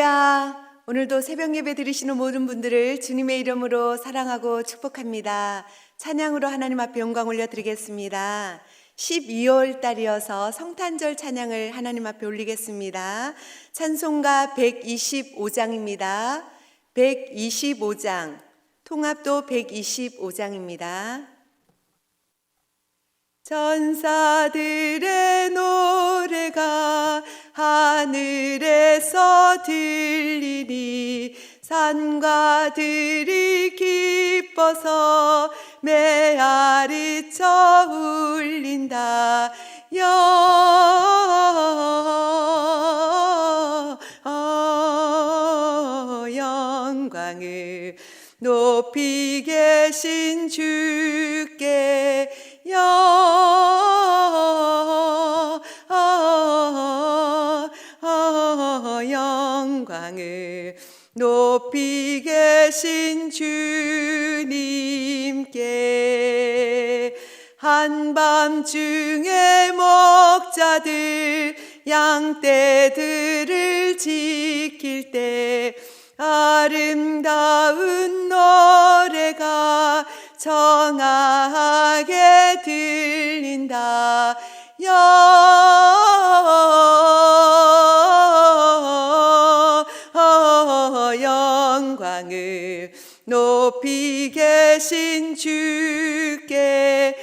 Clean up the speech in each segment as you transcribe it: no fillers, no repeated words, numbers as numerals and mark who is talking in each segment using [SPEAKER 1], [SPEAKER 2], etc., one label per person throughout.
[SPEAKER 1] 할렐루야! 오늘도 새벽 예배 드리시는 모든 분들을 주님의 이름으로 사랑하고 축복합니다. 찬양으로 하나님 앞에 영광 올려드리겠습니다. 12월 달이어서 성탄절 찬양을 하나님 앞에 올리겠습니다. 찬송가 125장입니다. 125장, 통합도 125장입니다. 전사들의 노래가 하늘에서 들리니 산과 들이 기뻐서 메아리쳐 울린다. 영광을 높이 계신 주께 영광을 높이 계신 주님께 한밤중에 목자들 양떼들을 지킬 때 아름다운 노래가 청아하게 들린다. 영광을 높이 계신 주께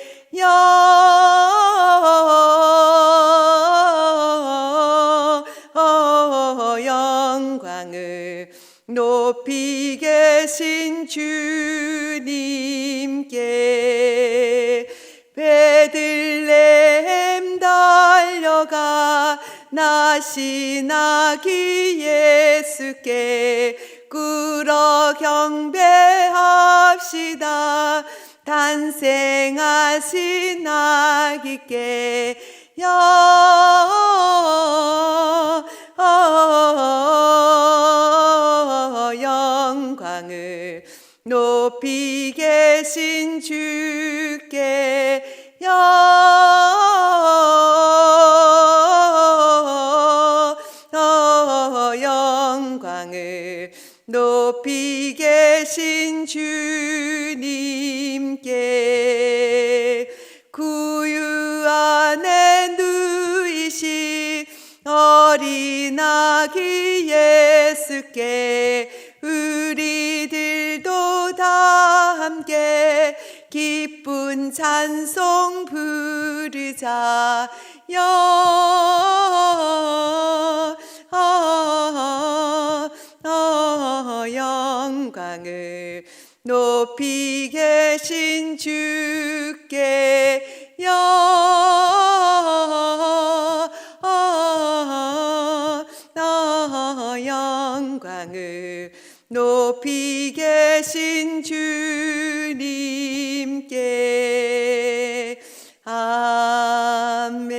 [SPEAKER 1] 영광을 높이 계신 주님께 베들레헴 달려가 나신 아기 예수께 꿇어 경배합시다. 탄생하신 아기께 영광을 높이 계신 주께 영광을 높이 계신 주님께 구유 안에 누이신 어린 아기 예수께 우리들도 다 함께 기쁜 찬송 부르자. 영광을 높이 계신 주께 영광을 높이 계신 주님께 아멘.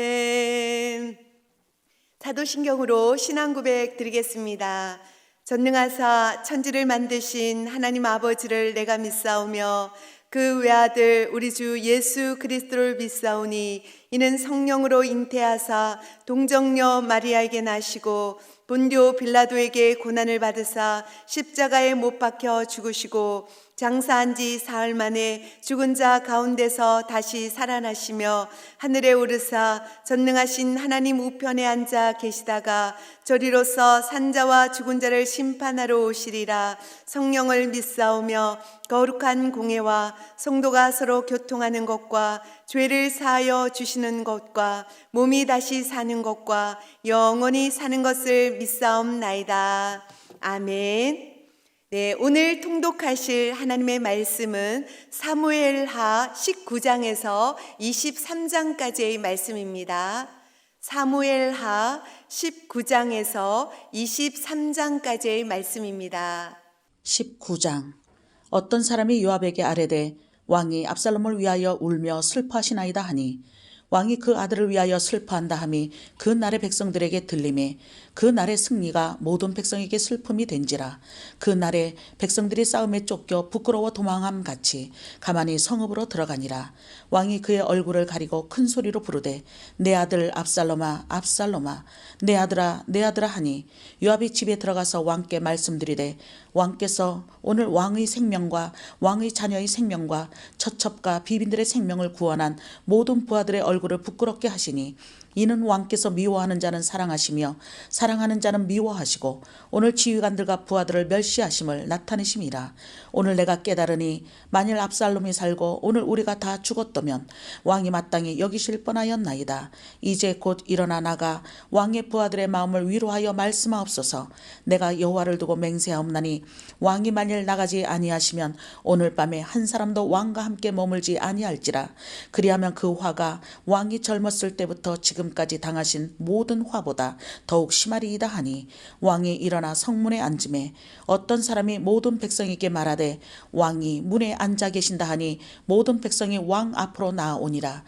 [SPEAKER 1] 사도신경으로 신앙 고백 드리겠습니다. 전능하사 천지를 만드신 하나님 아버지를 내가 믿사오며 그 외아들 우리 주 예수 그리스도를 믿사오니 이는 성령으로 잉태하사 동정녀 마리아에게 나시고 본디오 빌라도에게 고난을 받으사 십자가에 못 박혀 죽으시고 장사한 지 사흘 만에 죽은 자 가운데서 다시 살아나시며 하늘에 오르사 전능하신 하나님 우편에 앉아 계시다가 저리로서 산자와 죽은 자를 심판하러 오시리라. 성령을 믿사오며 거룩한 공회와 성도가 서로 교통하는 것과 죄를 사하여 주시는 것과 몸이 다시 사는 것과 영원히 사는 것을 믿사옵나이다. 아멘. 네, 오늘 통독하실 하나님의 말씀은 사무엘하 19장에서 23장까지의 말씀입니다. 사무엘하 19장에서 23장까지의 말씀입니다.
[SPEAKER 2] 19장. 어떤 사람이 요압에게 아뢰되 왕이 압살롬을 위하여 울며 슬퍼하시나이다 하니 왕이 그 아들을 위하여 슬퍼한다 함이 그 날의 백성들에게 들리매 그 날의 승리가 모든 백성에게 슬픔이 된지라. 그 날에 백성들이 싸움에 쫓겨 부끄러워 도망함 같이 가만히 성읍으로 들어가니라. 왕이 그의 얼굴을 가리고 큰 소리로 부르되 내 아들 압살롬아 압살롬아 내 아들아 내 아들아 하니 요압이 집에 들어가서 왕께 말씀드리되 왕께서 오늘 왕의 생명과 왕의 자녀의 생명과 처첩과 비빈들의 생명을 구원한 모든 부하들의 얼굴을 부끄럽게 하시니 이는 왕께서 미워하는 자는 사랑하시며 사랑하는 자는 미워하시고 오늘 지휘관들과 부하들을 멸시하심을 나타내심이라. 오늘 내가 깨달으니 만일 압살롬이 살고 오늘 우리가 다 죽었다면 왕이 마땅히 여기실 뻔하였나이다. 이제 곧 일어나 나가 왕의 부하들의 마음을 위로하여 말씀하옵소서. 내가 여호와를 두고 맹세하옵나니 왕이 만일 나가지 아니하시면 오늘 밤에 한 사람도 왕과 함께 머물지 아니할지라. 그리하면 그 화가 왕이 젊었을 때부터 지금까지 당하신 모든 화보다 더욱 심하리이다 하니 왕이 일어나 성문에 앉음에 어떤 사람이 모든 백성에게 말하되 왕이 문에 앉아 계신다 하니 모든 백성이 왕 앞으로 나아오니라.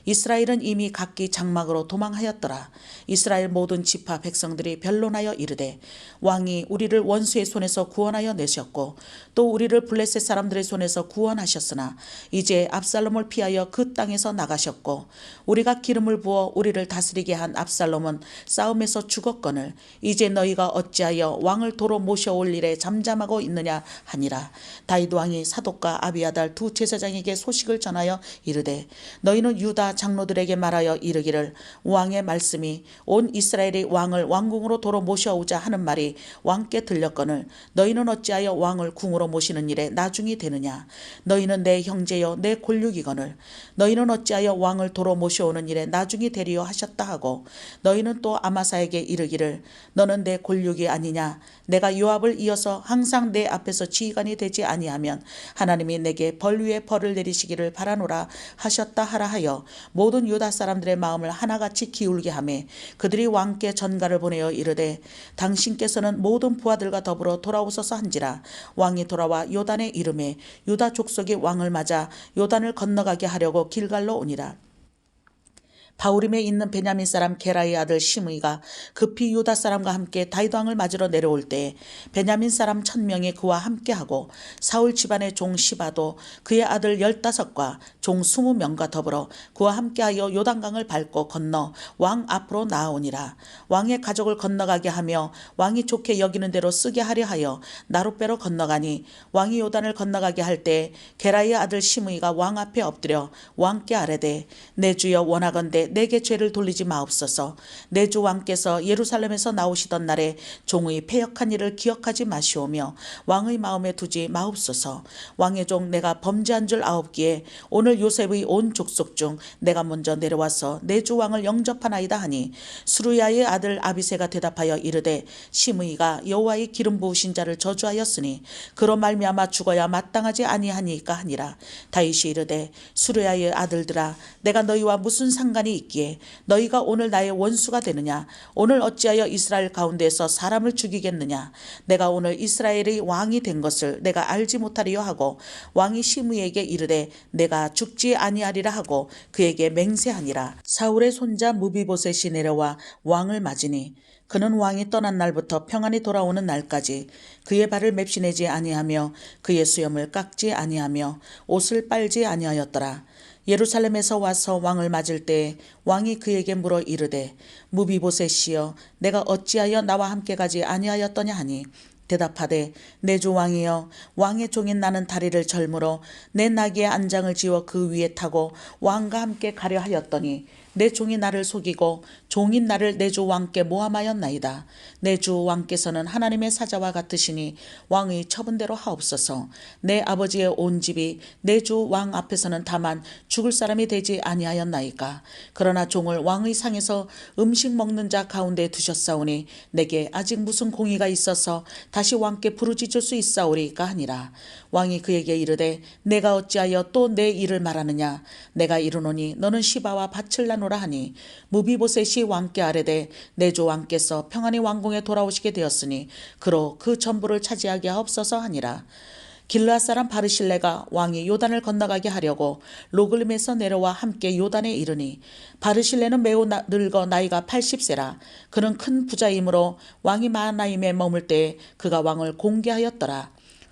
[SPEAKER 2] 이스라엘은 이미 각기 장막으로 도망하였더라. 이스라엘 모든 지파 백성들이 변론하여 이르되 왕이 우리를 원수의 손에서 구원하여 내셨고 또 우리를 블레셋 사람들의 손에서 구원하셨으나 이제 압살롬을 피하여 그 땅에서 나가셨고 우리가 기름을 부어 우리를 다스리게 한 압살롬은 싸움에서 죽었거늘 이제 너희가 어찌하여 왕을 도로 모셔올 일에 잠잠하고 있느냐 하니라. 다윗 왕이 사독과 아비아달 두 제사장에게 소식을 전하여 이르되 너희는 유다 장로들에게 말하여 이르기를 왕의 말씀이 온 이스라엘이 왕을 왕궁으로 도로 모셔오자 하는 말이 왕께 들렸거늘 너희는 어찌하여 왕을 궁으로 모시는 일에 나중이 되느냐. 너희는 내 형제여 내 골육이거늘 너희는 어찌하여 왕을 도로 모셔오는 일에 나중이 되리요 하셨다 하고 너희는 또 아마사에게 이르기를 너는 내 골육이 아니냐. 내가 요압을 이어서 항상 내 앞에서 지휘관이 되지 아니하면 하나님이 내게 벌 위에 벌을 내리시기를 바라노라 하셨다 하라 하여 모든 유다 사람들의 마음을 하나같이 기울게 하매 그들이 왕께 전가를 보내어 이르되 당신께서는 모든 부하들과 더불어 돌아오소서 한지라. 왕이 돌아와 요단에 이르매 유다 족속이 왕을 맞아 요단을 건너가게 하려고 길갈로 오니라. 바후림에 있는 베냐민 사람 게라의 아들 시므이가 급히 유다 사람과 함께 다윗 왕을 맞으러 내려올 때 베냐민 사람 1000명이 그와 함께하고 사울 집안의 종 시바도 그의 아들 15과 종 20명과 더불어 그와 함께하여 요단강을 밟고 건너 왕 앞으로 나아오니라. 왕의 가족을 건너가게 하며 왕이 좋게 여기는 대로 쓰게 하려 하여 나룻배로 건너가니 왕이 요단을 건너가게 할 때 게라의 아들 시므이가 왕 앞에 엎드려 왕께 아뢰되 내 주여 원하건대 내게 죄를 돌리지 마옵소서. 내 주 왕께서 예루살렘에서 나오시던 날에 종의 패역한 일을 기억하지 마시오며 왕의 마음에 두지 마옵소서. 왕의 종 내가 범죄한 줄 아옵기에 오늘 요셉의 온 족속 중 내가 먼저 내려와서 내 주 왕을 영접하나이다 하니 수르야의 아들 아비새가 대답하여 이르되 시므이가 여호와의 기름 부으신 자를 저주하였으니 그로 말미암아 죽어야 마땅하지 아니하니까 하니라. 다윗이 이르되 수르야의 아들들아 내가 너희와 무슨 상관이 있기에 너희가 오늘 나의 원수가 되느냐. 오늘 어찌하여 이스라엘 가운데에서 사람을 죽이겠느냐. 내가 오늘 이스라엘의 왕이 된 것을 내가 알지 못하리요 하고 왕이 시므이에게 이르되 내가 죽지 아니하리라 하고 그에게 맹세하니라. 사울의 손자 무비보셋이 내려와 왕을 맞으니 그는 왕이 떠난 날부터 평안히 돌아오는 날까지 그의 발을 맵시내지 아니하며 그의 수염을 깎지 아니하며 옷을 빨지 아니하였더라. 예루살렘에서 와서 왕을 맞을 때 왕이 그에게 물어 이르되 무비보셋이여 내가 어찌하여 나와 함께 가지 아니하였더냐 하니 대답하되 내 주 왕이여 왕의 종인 나는 다리를 절므로 내 나귀의 안장을 지워 그 위에 타고 왕과 함께 가려 하였더니 내 종이 나를 속이고 종인 나를 내 주 왕께 모함하였나이다. 내 주 왕께서는 하나님의 사자와 같으시니 왕의 처분대로 하옵소서. 내 아버지의 온 집이 내 주 왕 앞에서는 다만 죽을 사람이 되지 아니하였나이까. 그러나 종을 왕의 상에서 음식 먹는 자 가운데 두셨사오니 내게 아직 무슨 공의가 있어서 다시 왕께 부르짖을 수 있사오리까 하니라. 왕이 그에게 이르되 내가 어찌하여 또 내 일을 말하느냐. 내가 이르노니 너는 시바와 밭을 나누라 하니 무비보셋이 왕께 아뢰되 내 주 왕께서 평안히 왕궁에 돌아오시게 되었으니 그로 그 전부를 차지하게 하옵소서 하니라. 길르앗 사람 바르실레가 왕이 요단을 건너가게 하려고 로글림에서 내려와 함께 요단에 이르니 바르실레는 매우 늙어 나이가 80세라. 그는 큰 부자이므로 왕이 마하나임에 머물 때에 그가 왕을 공개하였더라.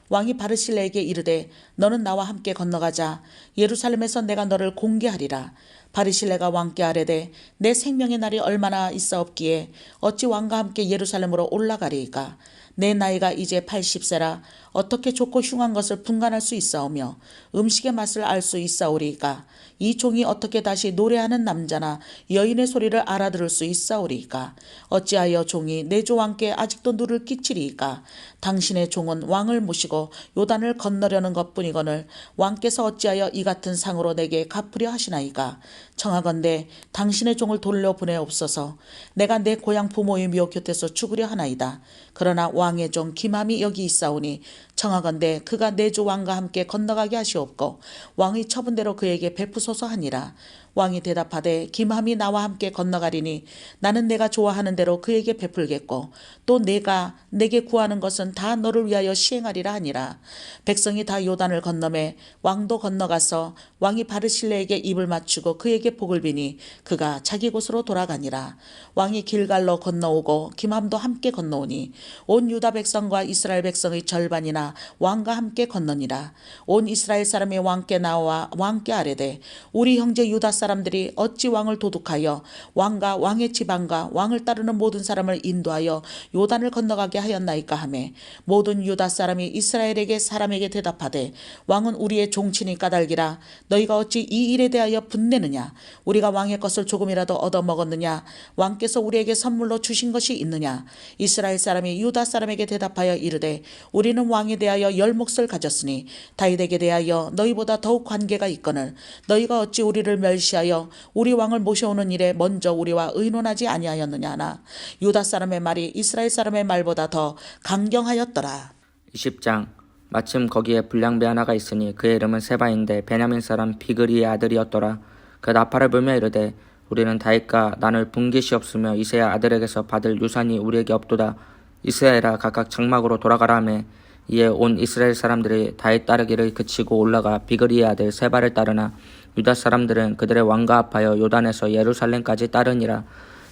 [SPEAKER 2] 왕이 바르실레에게 이르되 너는 나와 함께 건너가자. 예루살렘에서 내가 너를 공개하리라. 바르실레가 왕께 아뢰되 내 생명의 날이 얼마나 있사옵기에 어찌 왕과 함께 예루살렘으로 올라가리이까. 내 나이가 이제 80세라 어떻게 좋고 흉한 것을 분간할 수 있사오며 음식의 맛을 알 수 있사오리이까. 이 종이 어떻게 다시 노래하는 남자나 여인의 소리를 알아들을 수 있사오리이까. 어찌하여 종이 내 주 왕께 아직도 누를 끼치리이까. 당신의 종은 왕을 모시고 요단을 건너려는 것뿐이거늘 왕께서 어찌하여 이 같은 상으로 내게 갚으려 하시나이까. 청하건대 당신의 종을 돌려보내옵소서. 내가 내 고향 부모의 묘 곁에서 죽으려 하나이다. 그러나 왕의 종 김함이 여기 있사오니 청하건대 그가 내 주 왕과 함께 건너가게 하시옵고 왕의 처분대로 그에게 베푸소서 하니라. 왕이 대답하되 김함이 나와 함께 건너가리니 나는 내가 좋아하는 대로 그에게 베풀겠고 또 내가 내게 구하는 것은 다 너를 위하여 시행하리라 하니라. 백성이 다 요단을 건너매 왕도 건너가서 왕이 바르실레에게 입을 맞추고 그에게 복을 비니 그가 자기 곳으로 돌아가니라. 왕이 길갈로 건너오고 김함도 함께 건너오니 온 유다 백성과 이스라엘 백성의 절반이나 왕과 함께 건너니라. 온 이스라엘 사람이 왕께 나와 왕께 아뢰되 우리 형제 유다 사람들이 어찌 왕을 도둑하여 왕과 왕의 지방과 왕을 따르는 모든 사람을 인도하여 요단을 건너가게 하였나이까 하매 모든 유다 사람이 이스라엘에게 사람에게 대답하되 왕은 우리의 종친이 까닭이라. 너희가 어찌 이 일에 대하여 분내느냐. 우리가 왕의 것을 조금이라도 얻어먹었느냐. 왕께서 우리에게 선물로 주신 것이 있느냐. 이스라엘 사람이 유다 사람에게 대답하여 이르되 우리는 왕에 대하여 열 몫을 가졌으니 다윗에게 대하여 너희보다 더욱 관계가 있거늘 너희가 어찌 우리를 멸시하여 우리 왕을 모셔오는 일에 먼저 우리와 의논하지 아니하였느냐 하나 유다 사람의 말이 이스라엘 사람의 말보다 더 강경하였더라.
[SPEAKER 3] 20장 마침 거기에 불량배 하나가 있으니 그의 이름은 세바인데 베냐민 사람 비그리의 아들이었더라. 그 나팔을 불며 이르되 우리는 다윗과 나눌 분깃이없으며 이새야 아들에게서 받을 유산이 우리에게 없도다. 이스라엘아 각각 장막으로 돌아가라 하매 이에 온 이스라엘 사람들이 다윗 따르기를 그치고 올라가 비그리의 아들 세바를 따르나 유다 사람들은 그들의 왕과 합하여 요단에서 예루살렘까지 따르니라.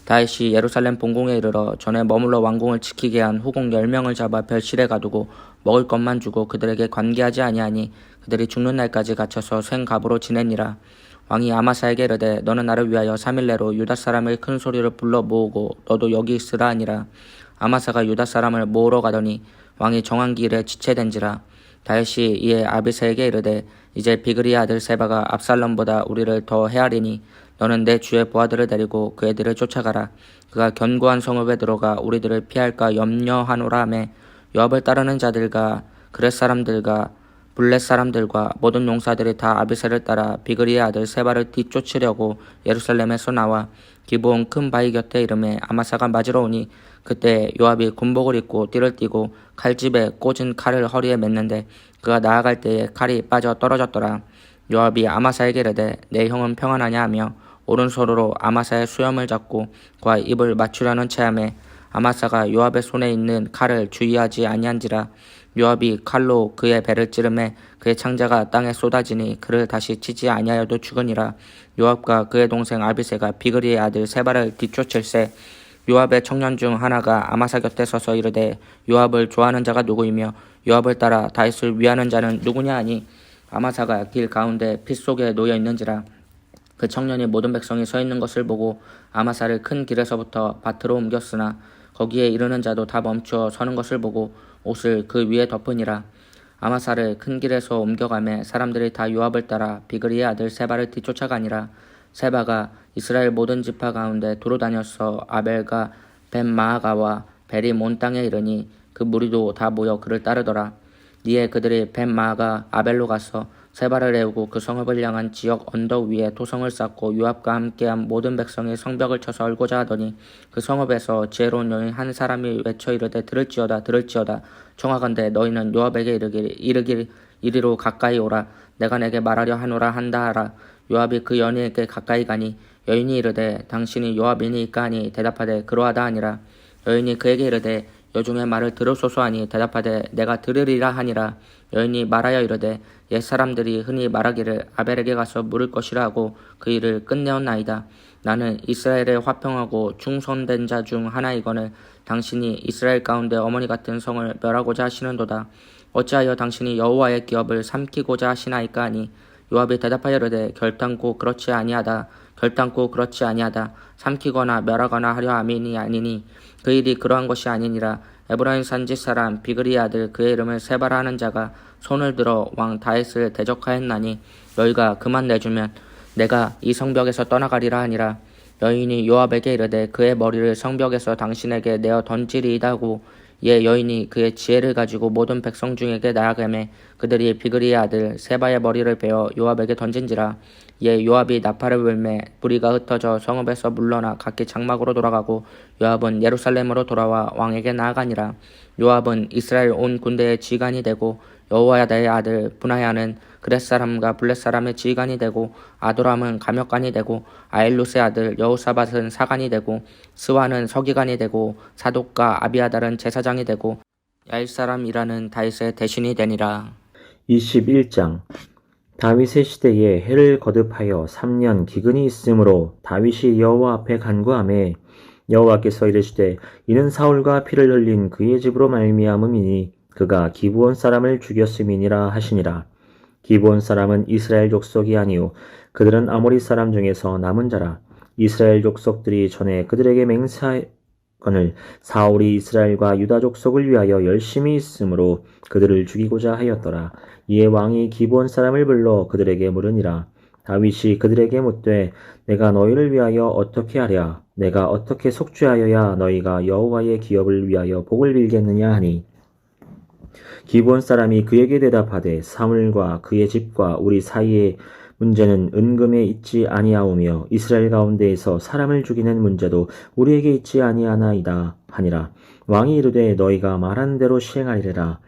[SPEAKER 3] 다윗이 예루살렘 본궁에 이르러 전에 머물러 왕궁을 지키게 한 후궁 10명을 잡아 별실에 가두고 먹을 것만 주고 그들에게 관계하지 아니하니 그들이 죽는 날까지 갇혀서 생갑으로 지내니라. 왕이 아마사에게 이르되 너는 나를 위하여 3일 내로 유다 사람을 큰 소리를 불러 모으고 너도 여기 있으라 하니라. 아마사가 유다 사람을 모으러 가더니 왕이 정한 길에 지체된지라. 다윗이 이에 아비새에게 이르되 이제 비그리의 아들 세바가 압살롬보다 우리를 더 헤아리니 너는 내 주의 부하들을 데리고 그 애들을 쫓아가라. 그가 견고한 성읍에 들어가 우리들을 피할까 염려하노라 하매 요압을 따르는 자들과 그렛 사람들과 블렛 사람들과 모든 용사들이 다 아비새를 따라 비그리의 아들 세바를 뒤쫓으려고 예루살렘에서 나와 기브온 큰 바위 곁에 이름에 아마사가 맞으러 오니 그때 요압이 군복을 입고 띠를 띠고 칼집에 꽂은 칼을 허리에 맸는데 그가 나아갈 때에 칼이 빠져 떨어졌더라. 요압이 아마사에게 이르되 내 형은 평안하냐 하며 오른손으로 아마사의 수염을 잡고 그와 입을 맞추려는 체함에 아마사가 요압의 손에 있는 칼을 주의하지 아니한지라. 요압이 칼로 그의 배를 찌르매 그의 창자가 땅에 쏟아지니 그를 다시 치지 아니하여도 죽으니라. 요압과 그의 동생 아비새가 비그리의 아들 세바를 뒤쫓을새 요압의 청년 중 하나가 아마사 곁에 서서 이르되 요압을 좋아하는 자가 누구이며 요압을 따라 다윗을 위하는 자는 누구냐 하니 아마사가 길 가운데 핏 속에 놓여 있는지라. 그 청년이 모든 백성이 서 있는 것을 보고 아마사를 큰 길에서부터 밭으로 옮겼으나 거기에 이르는 자도 다 멈추어 서는 것을 보고 옷을 그 위에 덮으니라. 아마사를 큰 길에서 옮겨가매 사람들이 다 요압을 따라 비그리의 아들 세바를 뒤쫓아가니라. 세바가 이스라엘 모든 지파 가운데 두루 다녀서 아벨과 벤마아가와 벨이 몬 땅에 이르니 그 무리도 다 모여 그를 따르더라. 이에 그들이 벤마아가 아벨로 가서 세바를 애우고 그 성읍을 향한 지역 언덕 위에 토성을 쌓고 요압과 함께한 모든 백성이 성벽을 쳐서 얼고자 하더니 그 성읍에서 지혜로운 여인 한 사람이 외쳐 이르되 들을지어다 들을지어다. 청하건대 너희는 요압에게 이리로 가까이 오라. 내가 내게 말하려 하노라 한다 하라. 요압이 그 여인에게 가까이 가니 여인이 이르되 당신이 요압이니까 하니 대답하되 그러하다 하니라. 여인이 그에게 이르되 여중의 말을 들으소서 하니 대답하되 내가 들으리라 하니라. 여인이 말하여 이르되 옛사람들이 흔히 말하기를 아벨에게 가서 물을 것이라 하고 그 일을 끝내었나이다. 나는 이스라엘에 화평하고 충성된 자 중 하나이거늘 당신이 이스라엘 가운데 어머니 같은 성을 멸하고자 하시는도다. 어찌하여 당신이 여호와의 기업을 삼키고자 하시나이까 하니 요압이 대답하여 이르되 결단코 그렇지 아니하다. 삼키거나 멸하거나 하려 함이 아니니 그 일이 그러한 것이 아니니라. 에브라임 산지 사람 비그리의 아들 그의 이름을 세바라 하는 자가 손을 들어 왕 다윗을 대적하였나니 너희가 그만 내주면 내가 이 성벽에서 떠나가리라 하니라. 여인이 요압에게 이르되 그의 머리를 성벽에서 당신에게 내어 던지리이다 하고 이에 여인이 그의 지혜를 가지고 모든 백성 중에게 나아가매 그들이 비그리의 아들 세바의 머리를 베어 요압에게 던진지라. 이에 요압이 나팔을 불매 무리가 흩어져 성읍에서 물러나 각기 장막으로 돌아가고 요압은 예루살렘으로 돌아와 왕에게 나아가니라. 요압은 이스라엘 온 군대의 지휘관이 되고 여호야다의 아들 분하야는 그렛 사람과 블렛 사람의 지휘관이 되고 아도람은 감역관이 되고 아일루스의 아들 여호사밧은 사관이 되고 스와는 서기관이 되고 사독과 아비아달은 제사장이 되고 야일 사람이라는 다윗의 대신이 되니라.
[SPEAKER 4] 21장 다윗의 시대에 해를 거듭하여 3년 기근이 있으므로 다윗이 여호와 앞에 간구하매 여호와께서 이르시되 이는 사울과 피를 흘린 그의 집으로 말미암음이니 그가 기브온 사람을 죽였음이니라 하시니라. 기브온 사람은 이스라엘 족속이 아니요 그들은 아모리 사람 중에서 남은 자라. 이스라엘 족속들이 전에 그들에게 맹세하거늘 사울이 이스라엘과 유다 족속을 위하여 열심히 있으므로 그들을 죽이고자 하였더라. 이에 왕이 기브온 사람을 불러 그들에게 물으니라. 다윗이 그들에게 묻되 내가 너희를 위하여 어떻게 하랴? 내가 어떻게 속죄하여야 너희가 여호와의 기업을 위하여 복을 빌겠느냐 하니 기브온 사람이 그에게 대답하되 사물과 그의 집과 우리 사이의 문제는 은금에 있지 아니하오며 이스라엘 가운데에서 사람을 죽이는 문제도 우리에게 있지 아니하나이다 하니라. 왕이 이르되 너희가 말한 대로 시행하리라.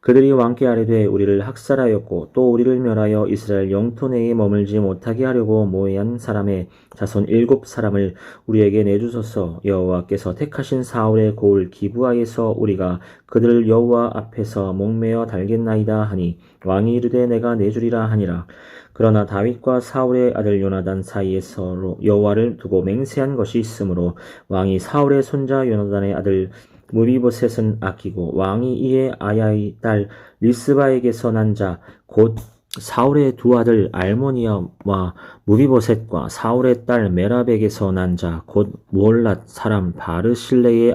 [SPEAKER 4] 그들이 왕께 아뢰되 우리를 학살하였고 또 우리를 멸하여 이스라엘 영토 내에 머물지 못하게 하려고 모해한 사람의 자손 7사람을 우리에게 내주소서. 여호와께서 택하신 사울의 고을 기브아에서 우리가 그들을 여호와 앞에서 목매어 달겠나이다 하니 왕이 이르되 내가 내주리라 하니라. 그러나 다윗과 사울의 아들 요나단 사이에서 여호와를 두고 맹세한 것이 있으므로 왕이 사울의 손자 요나단의 아들 무비보셋은 아끼고 왕이 이에 아야의 딸 리스바에게서 난 자 곧 사울의 두 아들 알모니아와 무비보셋과 사울의 딸 메랍에게서 난 자 곧 무올랏 사람 바르실레의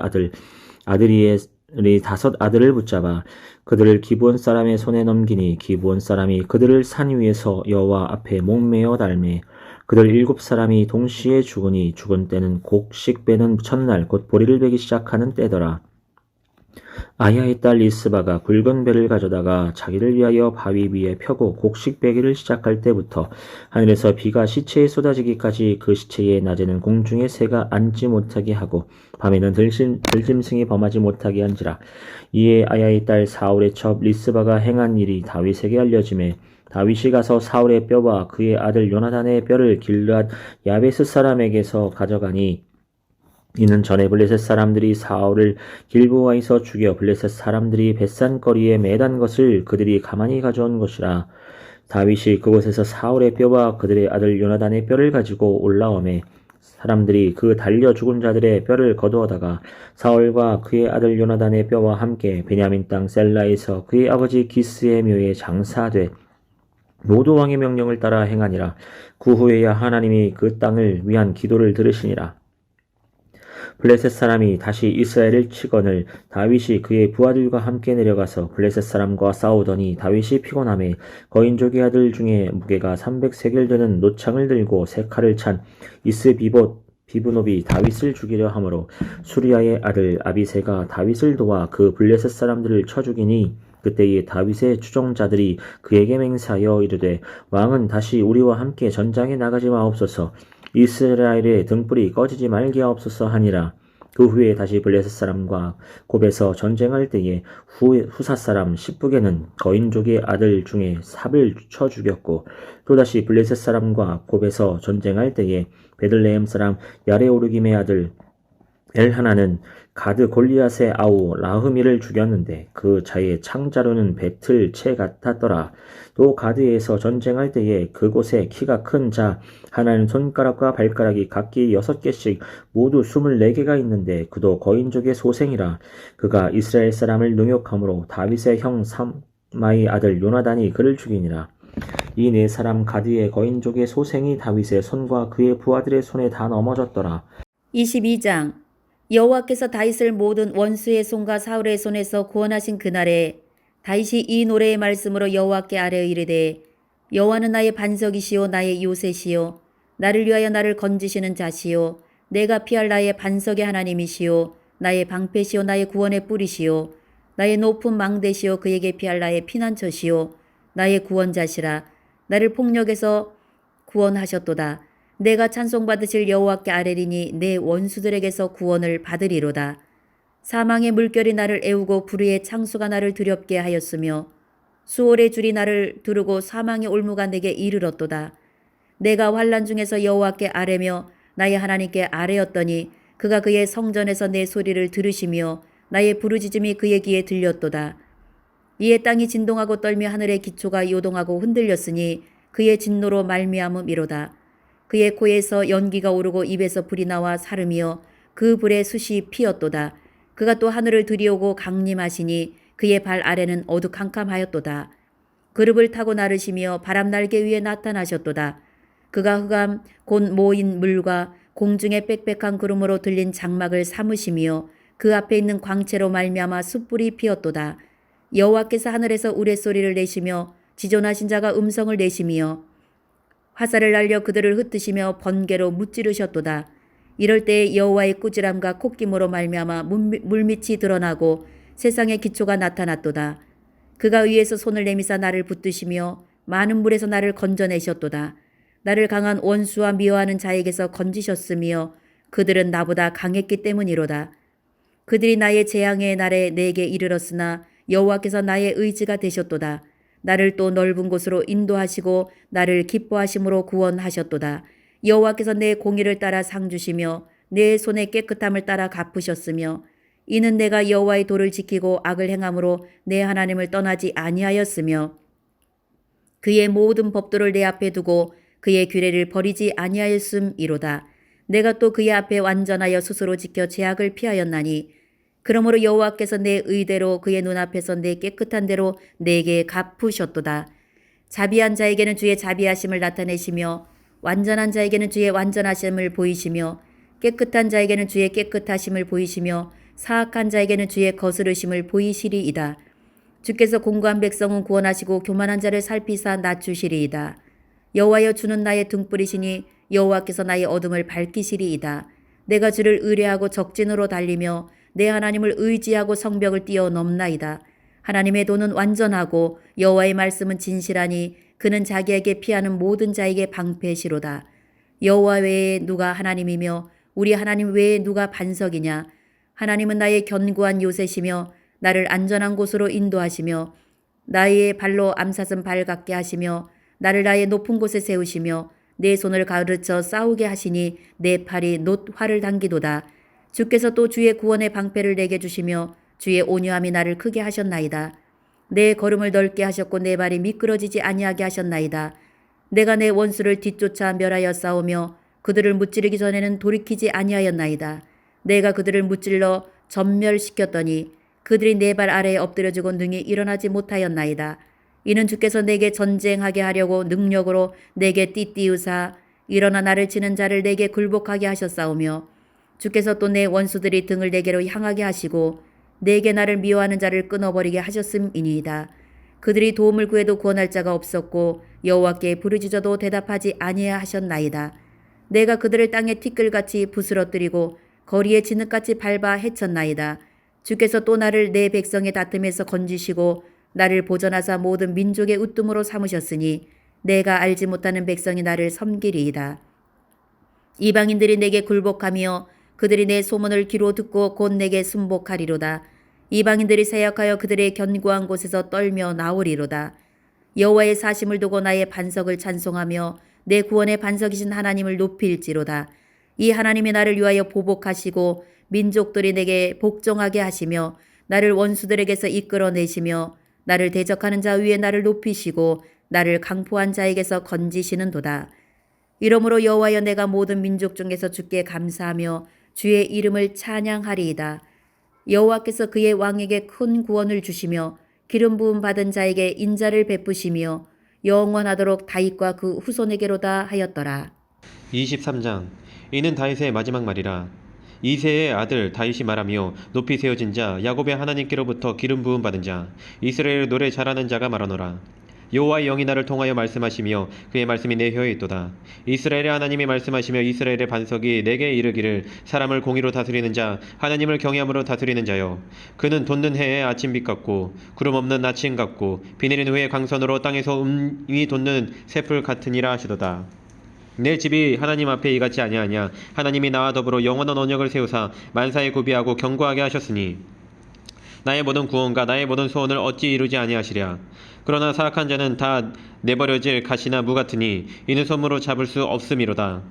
[SPEAKER 4] 아들이 5 아들을 붙잡아 그들을 기브온 사람의 손에 넘기니 기브온 사람이 그들을 산 위에서 여호와 앞에 목매어 달매 그들 7사람이 동시에 죽으니 죽은 때는 곡식 베는 첫날 곧 보리를 베기 시작하는 때더라. 아야의 딸 리스바가 굵은 배를 가져다가 자기를 위하여 바위 위에 펴고 곡식 베기를 시작할 때부터 하늘에서 비가 시체에 쏟아지기까지 그 시체에 낮에는 공중에 새가 앉지 못하게 하고 밤에는 들짐승이 범하지 못하게 한지라. 이에 아야의 딸 사울의 첩 리스바가 행한 일이 다윗에게 알려지매 다윗이 가서 사울의 뼈와 그의 아들 요나단의 뼈를 길르앗 야베스 사람에게서 가져가니 이는 전에 블레셋 사람들이 사울을 길보아에서 죽여 블레셋 사람들이 벳산거리에 매단 것을 그들이 가만히 가져온 것이라. 다윗이 그곳에서 사울의 뼈와 그들의 아들 요나단의 뼈를 가지고 올라오매 사람들이 그 달려 죽은 자들의 뼈를 거두어다가 사울과 그의 아들 요나단의 뼈와 함께 베냐민 땅 셀라에서 그의 아버지 기스의 묘에 장사되 모두 왕의 명령을 따라 행하니라. 그 후에야 하나님이 그 땅을 위한 기도를 들으시니라. 블레셋 사람이 다시 이스라엘을 치거늘 다윗이 그의 부하들과 함께 내려가서 블레셋 사람과 싸우더니 다윗이 피곤하매 거인족의 아들 중에 무게가 300세겔 되는 노창을 들고 3칼을 찬 비브노비 다윗을 죽이려 하므로 수리아의 아들 아비새가 다윗을 도와 그 블레셋 사람들을 쳐 죽이니 그때에 다윗의 추종자들이 그에게 맹세하여 이르되 왕은 다시 우리와 함께 전장에 나가지 마옵소서. 이스라엘의 등불이 꺼지지 말게 하옵소서 하니라. 그 후에 다시 블레셋 사람과 곱에서 전쟁할 때에 후사 사람 십부게는 거인족의 아들 중에 삽을 쳐 죽였고 또다시 블레셋 사람과 곱에서 전쟁할 때에 베들레헴 사람 야레오르김의 아들 엘하나는 가드 골리앗의 아우 라흐미를 죽였는데 그 자의 창자루는 배틀 채 같았더라. 또 가드에서 전쟁할 때에 그곳에 키가 큰 자 하나는 손가락과 발가락이 각기 6개씩 모두 24개가 있는데 그도 거인족의 소생이라. 그가 이스라엘 사람을 능욕함으로 다윗의 형 삼마의 아들 요나단이 그를 죽이니라. 이 네 사람 가드의 거인족의 소생이 다윗의 손과 그의 부하들의 손에 다 넘어졌더라.
[SPEAKER 5] 22장 여호와께서 다윗을 모든 원수의 손과 사울의 손에서 구원하신 그날에 다윗이 이 노래의 말씀으로 여호와께 아뢰어 이르되 여호와는 나의 반석이시요 나의 요새시요 나를 위하여 나를 건지시는 자시요 내가 피할 나의 반석의 하나님이시요 나의 방패시요 나의 구원의 뿌리시요 나의 높은 망대시요 그에게 피할 나의 피난처시요 나의 구원자시라. 나를 폭력에서 구원하셨도다. 내가 찬송받으실 여호와께 아뢰리니 내 원수들에게서 구원을 받으리로다. 사망의 물결이 나를 애우고 불의의 창수가 나를 두렵게 하였으며 수월의 줄이 나를 두르고 사망의 올무가 내게 이르렀도다. 내가 환난 중에서 여호와께 아뢰며 나의 하나님께 아뢰었더니 그가 그의 성전에서 내 소리를 들으시며 나의 부르짖음이 그의 귀에 들렸도다. 이에 땅이 진동하고 떨며 하늘의 기초가 요동하고 흔들렸으니 그의 진노로 말미암음이로다. 그의 코에서 연기가 오르고 입에서 불이 나와 사름이여 그 불에 숯이 피었도다. 그가 또 하늘을 들이오고 강림하시니 그의 발 아래는 어두캄캄하였도다. 그룹을 타고 나르시며 바람 날개 위에 나타나셨도다. 그가 흑암 곧 모인 물과 공중의 빽빽한 구름으로 들린 장막을 삼으시며 그 앞에 있는 광채로 말미암아 숯불이 피었도다. 여호와께서 하늘에서 우레소리를 내시며 지존하신 자가 음성을 내시며 화살을 날려 그들을 흩으시며 번개로 무찌르셨도다. 이럴 때에 여호와의 꾸지람과 콧김으로 말미암아 물밑이 드러나고 세상의 기초가 나타났도다. 그가 위에서 손을 내미사 나를 붙드시며 많은 물에서 나를 건져내셨도다. 나를 강한 원수와 미워하는 자에게서 건지셨으며 그들은 나보다 강했기 때문이로다. 그들이 나의 재앙의 날에 내게 이르렀으나 여호와께서 나의 의지가 되셨도다. 나를 또 넓은 곳으로 인도하시고 나를 기뻐하심으로 구원하셨도다. 여호와께서 내 공의를 따라 상 주시며 내 손의 깨끗함을 따라 갚으셨으며 이는 내가 여호와의 도를 지키고 악을 행함으로 내 하나님을 떠나지 아니하였으며 그의 모든 법도를 내 앞에 두고 그의 규례를 버리지 아니하였음이로다. 내가 또 그의 앞에 완전하여 스스로 지켜 죄악을 피하였나니 그러므로 여호와께서 내 의대로 그의 눈앞에서 내 깨끗한 대로 내게 갚으셨도다. 자비한 자에게는 주의 자비하심을 나타내시며 완전한 자에게는 주의 완전하심을 보이시며 깨끗한 자에게는 주의 깨끗하심을 보이시며 사악한 자에게는 주의 거스르심을 보이시리이다. 주께서 공고한 백성은 구원하시고 교만한 자를 살피사 낮추시리이다. 여호와여 주는 나의 등불이시니 여호와께서 나의 어둠을 밝히시리이다. 내가 주를 의뢰하고 적진으로 달리며 내 하나님을 의지하고 성벽을 뛰어넘나이다. 하나님의 도는 완전하고 여호와의 말씀은 진실하니 그는 자기에게 피하는 모든 자에게 방패시로다. 여호와 외에 누가 하나님이며 우리 하나님 외에 누가 반석이냐. 하나님은 나의 견고한 요새시며 나를 안전한 곳으로 인도하시며 나의 발로 암사슴 발 같게 하시며 나를 나의 높은 곳에 세우시며 내 손을 가르쳐 싸우게 하시니 내 팔이 놋 활을 당기도다. 주께서 또 주의 구원의 방패를 내게 주시며 주의 온유함이 나를 크게 하셨나이다. 내 걸음을 넓게 하셨고 내 발이 미끄러지지 아니하게 하셨나이다. 내가 내 원수를 뒤쫓아 멸하여 싸우며 그들을 무찌르기 전에는 돌이키지 아니하였나이다. 내가 그들을 무찔러 전멸시켰더니 그들이 내 발 아래에 엎드려지고 능히 일어나지 못하였나이다. 이는 주께서 내게 전쟁하게 하려고 능력으로 내게 띠띠우사 일어나 나를 치는 자를 내게 굴복하게 하셨사오며 주께서 또 내 원수들이 등을 내게로 향하게 하시고 내게 나를 미워하는 자를 끊어버리게 하셨음이니이다. 그들이 도움을 구해도 구원할 자가 없었고 여호와께 부르짖어도 대답하지 아니하셨나이다. 내가 그들을 땅에 티끌같이 부스러뜨리고 거리에 진흙같이 밟아 해쳤나이다. 주께서 또 나를 내 백성의 다툼에서 건지시고 나를 보전하사 모든 민족의 우뜸으로 삼으셨으니 내가 알지 못하는 백성이 나를 섬기리이다. 이방인들이 내게 굴복하며 그들이 내 소문을 귀로 듣고 곧 내게 순복하리로다. 이방인들이 세약하여 그들의 견고한 곳에서 떨며 나오리로다. 여호와의 사심을 두고 나의 반석을 찬송하며 내 구원의 반석이신 하나님을 높일지로다. 이 하나님이 나를 위하여 보복하시고 민족들이 내게 복종하게 하시며 나를 원수들에게서 이끌어내시며 나를 대적하는 자 위에 나를 높이시고 나를 강포한 자에게서 건지시는도다. 이러므로 여호와여 내가 모든 민족 중에서 주께 감사하며 주의 이름을 찬양하리이다. 여호와께서 그의 왕에게 큰 구원을 주시며 기름 부음 받은 자에게 인자를 베푸시며 영원하도록 다윗과 그 후손에게로다 하였더라.
[SPEAKER 6] 23장. 이는 다윗의 마지막 말이라. 이새의 아들 다윗이 말하며 높이 세워진 자 야곱의 하나님께로부터 기름 부음 받은 자 이스라엘 노래 잘하는 자가 말하노라. 여호와의 영이 나를 통하여 말씀하시며 그의 말씀이 내 혀에 있도다. 이스라엘의 하나님이 말씀하시며 이스라엘의 반석이 내게 이르기를 사람을 공의로 다스리는 자 하나님을 경외함으로 다스리는 자여 그는 돋는 해의 아침빛 같고 구름 없는 아침 같고 비 내린 후에 강선으로 땅에서 음이 돋는 새풀 같으니라 하시도다. 내 집이 하나님 앞에 이같이 아니하냐. 하나님이 나와 더불어 영원한 언약을 세우사 만사에 구비하고 견고하게 하셨으니 나의 모든 구원과 나의 모든 소원을 어찌 이루지 아니하시랴. 그러나 사악한 자는 다 내버려질 가시나 무 같으니 이는 손으로 잡을 수 없음이로다.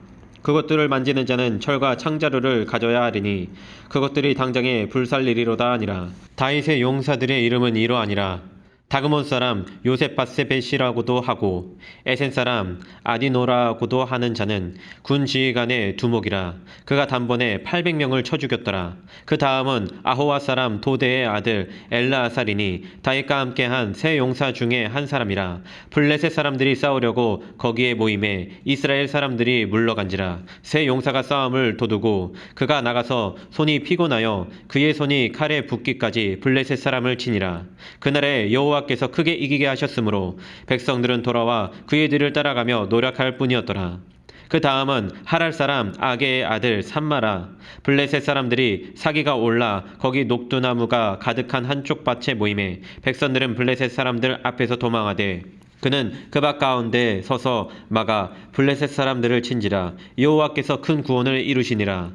[SPEAKER 6] 그것들을 만지는 자는 철과 창자루를 가져야 하리니 그것들이 당장에 불살리리로다 하니라. 다윗의 용사들의 이름은 이러하니라. 다그몬 사람 요셉바세벳이라고도 하고 에센 사람 아디노라고도 하는 자는 군 지휘관의 두목이라. 그가 단번에 800명을 쳐 죽였더라. 그 다음은 아호와 사람 도대의 아들 엘라아살이니 다윗과 함께한 세 용사 중에 한 사람이라. 블레셋 사람들이 싸우려고 거기에 모임에 이스라엘 사람들이 물러간지라. 세 용사가 싸움을 도두고 그가 나가서 손이 피곤하여 그의 손이 칼에 붓기까지 블레셋 사람을 치니라. 그날에 여호와께서 크게 이기게 하셨으므로 백성들은 돌아와 그의 뒤를 따라가며 노력할 뿐이었더라. 그 다음은 하랄 사람 아게의 아들 삼마라. 블레셋 사람들이 사기가 올라 거기 녹두나무가 가득한 한쪽 밭에 모임에 백성들은 블레셋 사람들 앞에서 도망하되 그는 그 밭 가운데 서서 막아 블레셋 사람들을 친지라. 여호와께서 큰 구원을 이루시니라.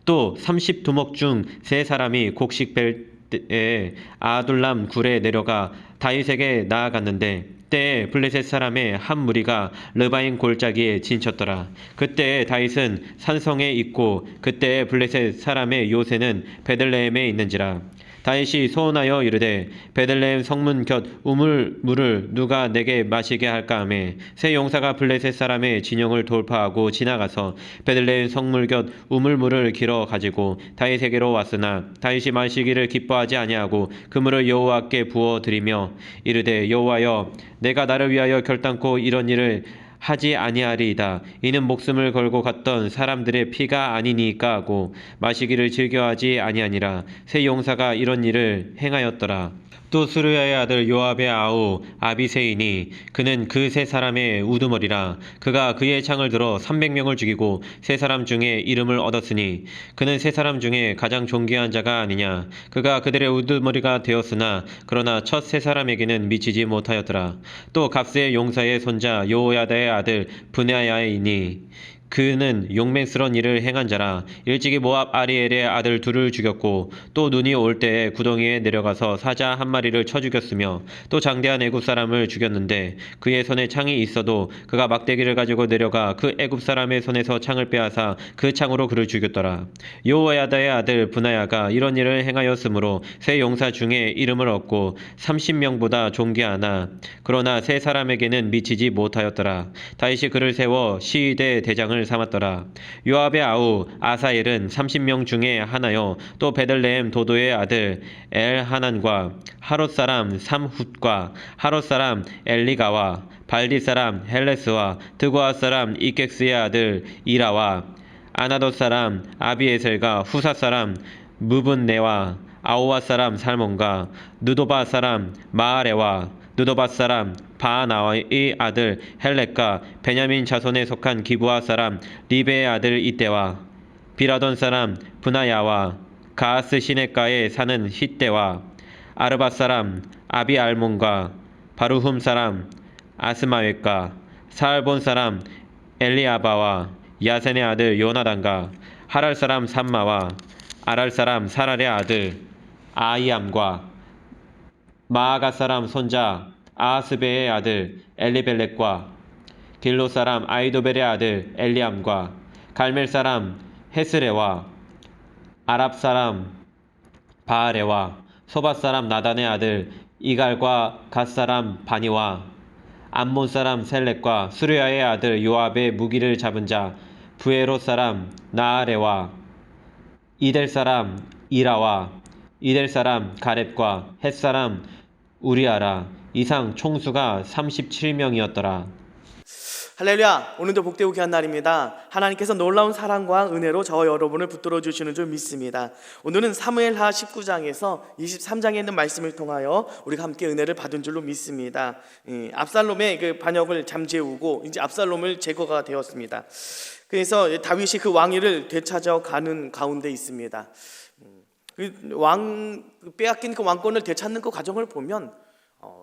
[SPEAKER 6] 또 30두목 중 세 사람이 곡식벨에 아둘람 굴에 내려가 다윗에게 나아갔는데 때에 블레셋 사람의 한 무리가 르바임 골짜기에 진쳤더라. 그때 다윗은 산성에 있고 그때 블레셋 사람의 요새는 베들레헴에 있는지라. 다윗이 소원하여 이르되 베들레헴 성문 곁 우물물을 누가 내게 마시게 할까 하매 세 용사가 블레셋 사람의 진영을 돌파하고 지나가서 베들레헴 성문 곁 우물물을 길어 가지고 다윗에게로 왔으나 다윗이 마시기를 기뻐하지 아니하고 그 물을 여호와께 부어 드리며 이르되 여호와여 내가 나를 위하여 결단코 이런 일을 하지 아니하리이다. 이는 목숨을 걸고 갔던 사람들의 피가 아니니까 하고 마시기를 즐겨하지 아니하니라. 세 용사가 이런 일을 행하였더라. 또 스루야의 아들 요압의 아우 아비새이니 그는 그 세 사람의 우두머리라. 그가 그의 창을 들어 300명을 죽이고 세 사람 중에 이름을 얻었으니 그는 세 사람 중에 가장 존귀한 자가 아니냐. 그가 그들의 우두머리가 되었으나 그러나 첫 세 사람에게는 미치지 못하였더라. 또 갑스의 용사의 손자 요야다의 아들 브냐야이니 그는 용맹스러운 일을 행한 자라. 일찍이 모압 아리엘의 아들 둘을 죽였고 또 눈이 올 때에 구덩이에 내려가서 사자 한 마리를 쳐 죽였으며 또 장대한 애굽 사람을 죽였는데 그의 손에 창이 있어도 그가 막대기를 가지고 내려가 그 애굽 사람의 손에서 창을 빼앗아 그 창으로 그를 죽였더라. 요야다의 아들 브나야가 이런 일을 행하였으므로 세 용사 중에 이름을 얻고 30명보다 존귀하나 그러나 세 사람에게는 미치지 못하였더라. 다윗이 그를 세워 시위대 대장을 삼았더라. 요압의 아우 아사엘은 30명 중에 하나요. 또 베들레헴 도도의 아들 엘하난과 하롯 사람 삼훗과 하롯 사람 엘리가와 발디 사람 헬레스와 드고아 사람 이객스의 아들 이라와 아나돗 사람 아비에셀과 후사 사람 무분네와 아오와 사람 살몬과 느도바 사람 마아레와 느도바 사람 바나와의 아들 헬렉과 베냐민 자손에 속한 기브아 사람 리베의 아들 이때와 비라돈 사람 브나야와 가하스 시내가에 사는 히때와 아르바 사람 아비알몬과 바루훔 사람 아스마웻과 사알본 사람 엘리아바와 야센의 아들 요나단과 하랄 사람 삼마와 아랄 사람 사랄의 아들 아이암과 마아가 사람 손자 아하스베의 아들 엘리벨렉과 길로 사람 아이도벨의 아들 엘리암과 갈멜 사람 헤스레와 아랍 사람 바아레와 소바 사람 나단의 아들 이갈과 갓 사람 바니와 암몬 사람 셀렉과 수르야의 아들 요압의 무기를 잡은 자 부에롯 사람 나아레와 이델 사람 이라와 이델 사람 가렙과 헷 사람 우리아라. 이상 총수가 37명이었더라.
[SPEAKER 7] 할렐루야! 오늘도 복되고 귀한 날입니다. 하나님께서 놀라운 사랑과 은혜로 저와 여러분을 붙들어 주시는 줄 믿습니다. 오늘은 사무엘하 19장에서 23장에 있는 말씀을 통하여 우리가 함께 은혜를 받은 줄로 믿습니다. 압살롬의 그 반역을 잠재우고 이제 압살롬을 제거가 되었습니다. 그래서 다윗이 그 왕위를 되찾아 가는 가운데 있습니다. 빼앗긴 그 왕권을 되찾는 그 과정을 보면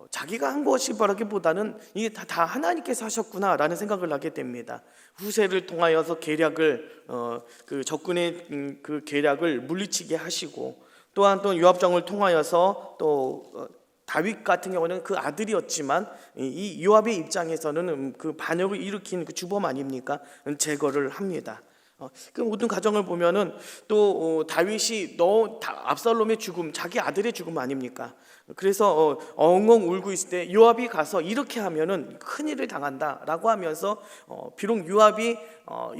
[SPEAKER 7] 자기가 한 것이 바라기보다는 이게 다 하나님께서 하셨구나라는 생각을 하게 됩니다. 후세를 통하여서 계략을 그 적군의 그 계략을 물리치게 하시고, 또한 또 요압장을 통하여서 또 다윗 같은 경우는 그 아들이었지만 이 요압의 입장에서는 그 반역을 일으킨 그 주범 아닙니까? 제거를 합니다. 그 모든 과정을 보면은 또 다윗이 압살롬의 죽음, 자기 아들의 죽음 아닙니까? 그래서 엉엉 울고 있을 때 요압이 가서 이렇게 하면은 큰일을 당한다라고 하면서 비록 요압이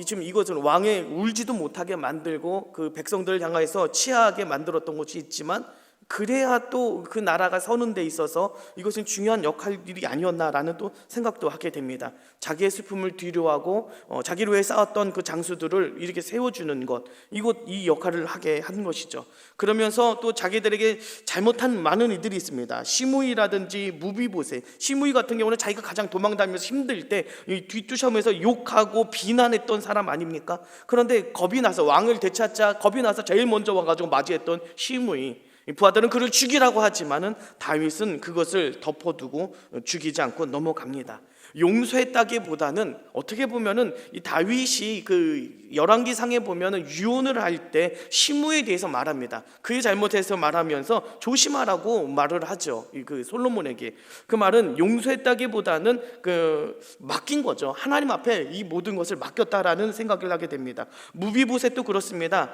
[SPEAKER 7] 지금 이것을 왕의 울지도 못하게 만들고 그 백성들을 향해서 치하하게 만들었던 것이 있지만, 그래야 또 그 나라가 서는 데 있어서 이것은 중요한 역할이 아니었나라는 또 생각도 하게 됩니다. 자기의 슬픔을 뒤로하고 자기를 위해 쌓았던 그 장수들을 이렇게 세워주는 것, 이 역할을 하게 한 것이죠. 그러면서 또 자기들에게 잘못한 많은 이들이 있습니다. 시므이라든지 무비보셋. 시므이 같은 경우는 자기가 가장 도망다니면서 힘들 때 뒷두섬에서 욕하고 비난했던 사람 아닙니까? 그런데 겁이 나서 왕을 되찾자 겁이 나서 제일 먼저 와가지고 맞이했던 시므이. 부하들은 그를 죽이라고 하지만은 다윗은 그것을 덮어두고 죽이지 않고 넘어갑니다. 용서했다기보다는 어떻게 보면은 이 다윗이 그 열왕기상에 보면은 유언을 할 때 시므에 대해서 말합니다. 그의 잘못해서 말하면서 조심하라고 말을 하죠. 그 솔로몬에게. 그 말은 용서했다기보다는 그 맡긴 거죠. 하나님 앞에 이 모든 것을 맡겼다라는 생각을 하게 됩니다. 무비보셋도 그렇습니다.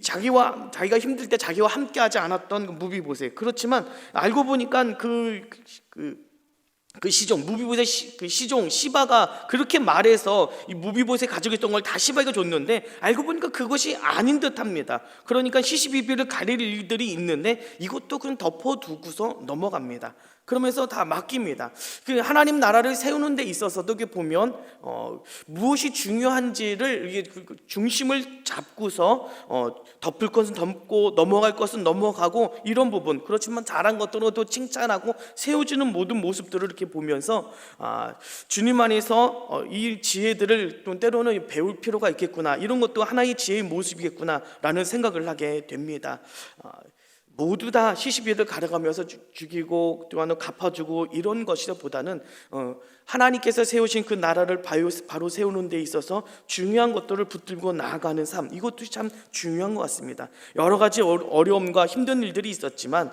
[SPEAKER 7] 자기가 힘들 때 자기와 함께하지 않았던 그 무비보셋. 그렇지만 알고 보니까 그 시종, 무비보셋 그 시종 시바가 그렇게 말해서 이 무비보셋 가지고 있던 걸 다 시바에게 줬는데, 알고 보니까 그것이 아닌 듯합니다. 그러니까 시시비비를 가릴 일들이 있는데 이것도 그냥 덮어두고서 넘어갑니다. 그러면서 다 맡깁니다. 그 하나님 나라를 세우는 데 있어서도 이렇게 보면 무엇이 중요한지를 이게 중심을 잡고서 덮을 것은 덮고 넘어갈 것은 넘어가고 이런 부분, 그렇지만 잘한 것들도 칭찬하고 세워주는 모든 모습들을 이렇게 보면서 주님 안에서 이 지혜들을 또 때로는 배울 필요가 있겠구나, 이런 것도 하나의 지혜의 모습이겠구나라는 생각을 하게 됩니다. 모두 다 시시비를 가려가면서 죽이고 또한 갚아주고 이런 것보다는 하나님께서 세우신 그 나라를 바로 세우는 데 있어서 중요한 것들을 붙들고 나아가는 삶, 이것도 참 중요한 것 같습니다. 여러 가지 어려움과 힘든 일들이 있었지만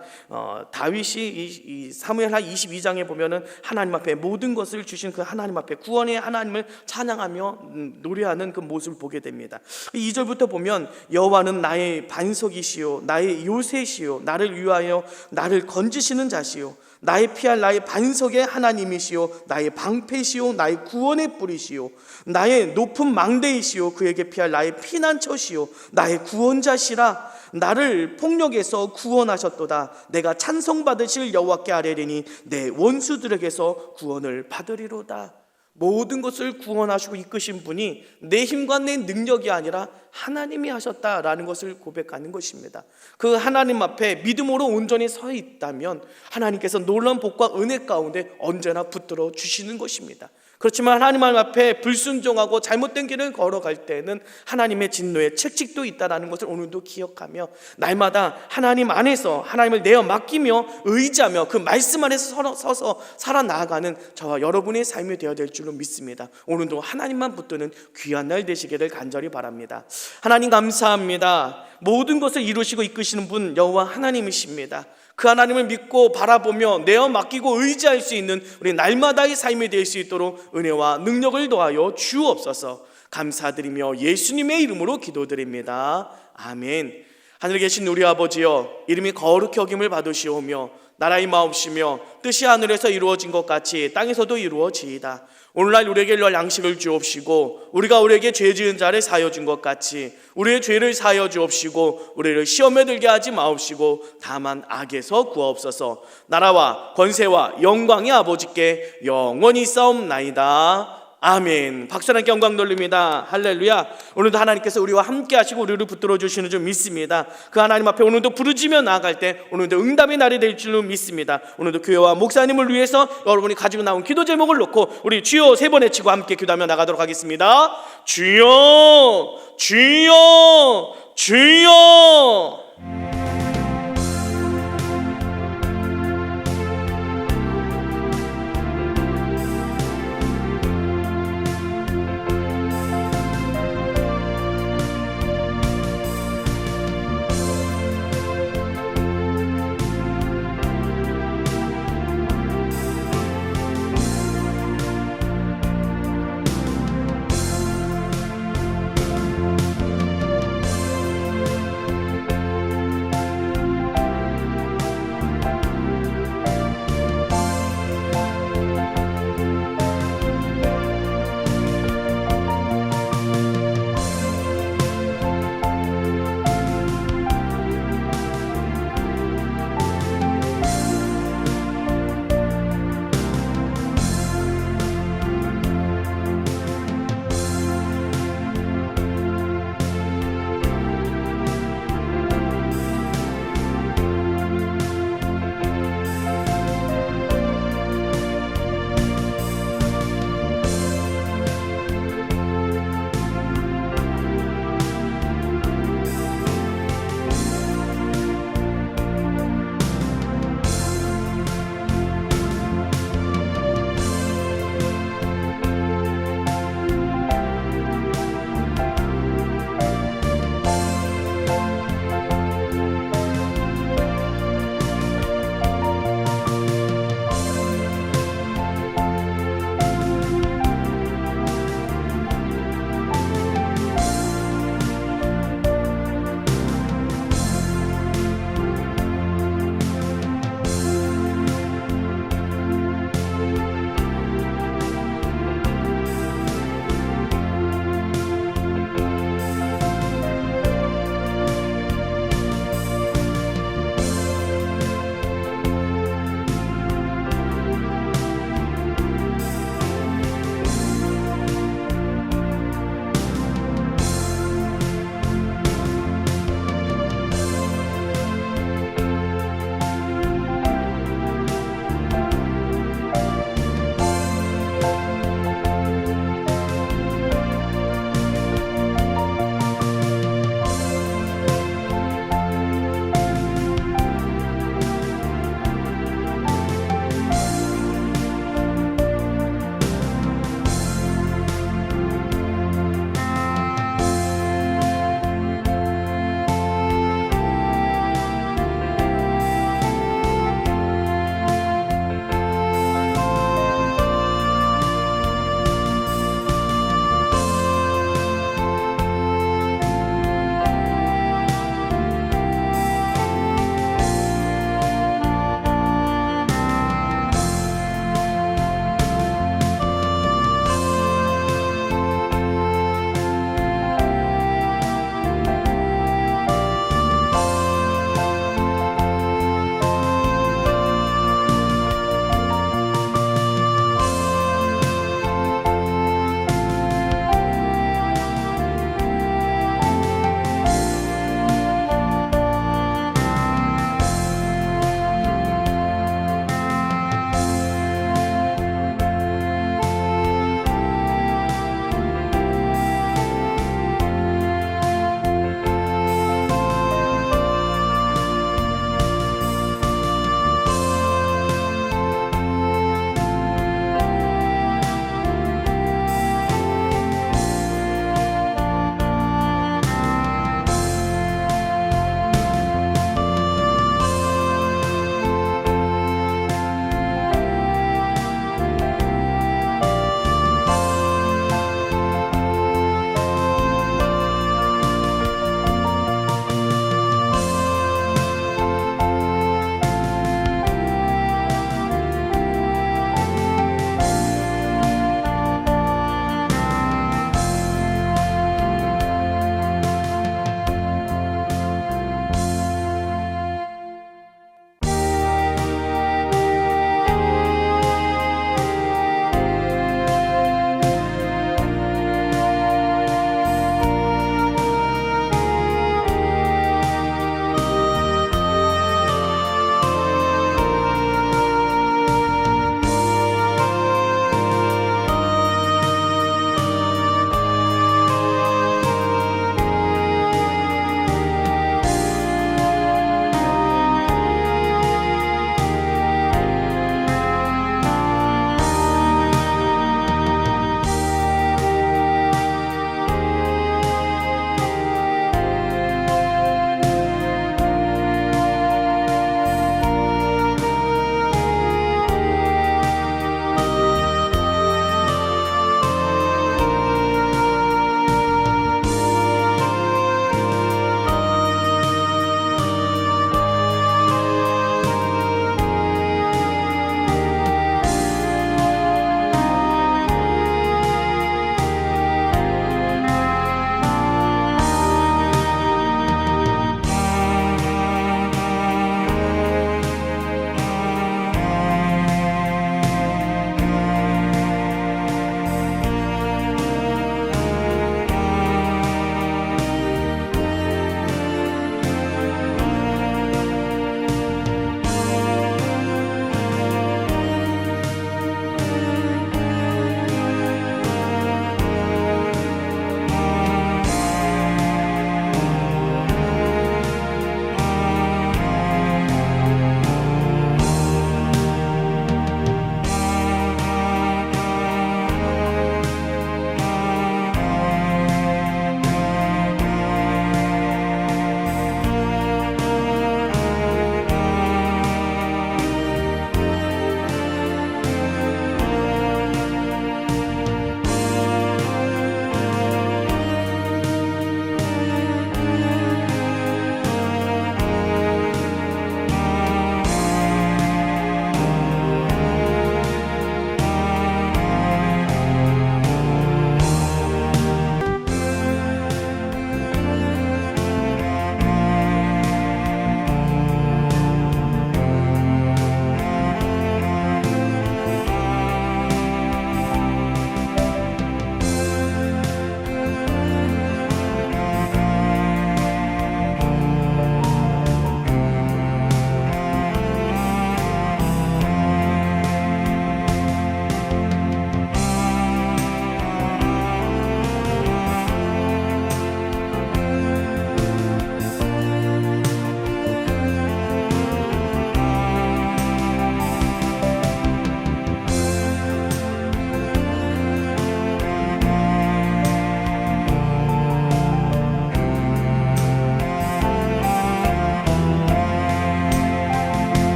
[SPEAKER 7] 다윗이 이 사무엘하 22장에 보면은 하나님 앞에 모든 것을 주신 그 하나님 앞에 구원의 하나님을 찬양하며 노래하는 그 모습을 보게 됩니다. 2절부터 보면 여호와는 나의 반석이시요 나의 요새시요 나를 위하여 나를 건지시는 자시요 나의 피할 나의 반석의 하나님이시요 나의 방패시요 나의 구원의 뿌리시요 나의 높은 망대이시요 그에게 피할 나의 피난처시요 나의 구원자시라. 나를 폭력에서 구원하셨도다. 내가 찬송받으실 여호와께 아뢰리니 내 원수들에게서 구원을 받으리로다. 모든 것을 구원하시고 이끄신 분이 내 힘과 내 능력이 아니라 하나님이 하셨다라는 것을 고백하는 것입니다. 그 하나님 앞에 믿음으로 온전히 서 있다면 하나님께서 놀라운 복과 은혜 가운데 언제나 붙들어 주시는 것입니다. 그렇지만 하나님 앞에 불순종하고 잘못된 길을 걸어갈 때는 하나님의 진노의 채찍도 있다는 것을 오늘도 기억하며 날마다 하나님 안에서 하나님을 내어 맡기며 의지하며 그 말씀 안에서 서서 살아나가는 저와 여러분의 삶이 되어야 될 줄로 믿습니다. 오늘도 하나님만 붙드는 귀한 날 되시기를 간절히 바랍니다. 하나님 감사합니다. 모든 것을 이루시고 이끄시는 분 여호와 하나님이십니다. 그 하나님을 믿고 바라보며 내어 맡기고 의지할 수 있는 우리 날마다의 삶이 될 수 있도록 은혜와 능력을 더하여 주옵소서. 감사드리며 예수님의 이름으로 기도드립니다. 아멘. 하늘에 계신 우리 아버지여, 이름이 거룩히 여김을 받으시오며 나라의 마옵시며 뜻이 하늘에서 이루어진 것 같이 땅에서도 이루어지이다. 오늘날 우리에게 일용할 양식을 주옵시고 우리가 우리에게 죄 지은 자를 사하여 준 것 같이 우리의 죄를 사하여 주옵시고 우리를 시험에 들게 하지 마옵시고 다만 악에서 구하옵소서. 나라와 권세와 영광이 아버지께 영원히 싸움나이다. 아멘. 박수 함께 영광 돌립니다. 할렐루야. 오늘도 하나님께서 우리와 함께 하시고 우리를 붙들어 주시는 줄 믿습니다. 그 하나님 앞에 오늘도 부르짖며 나아갈 때 오늘도 응답의 날이 될 줄로 믿습니다. 오늘도 교회와 목사님을 위해서 여러분이 가지고 나온 기도 제목을 놓고 우리 주여 3번 외치고 함께 기도하며 나가도록 하겠습니다. 주여, 주여, 주여.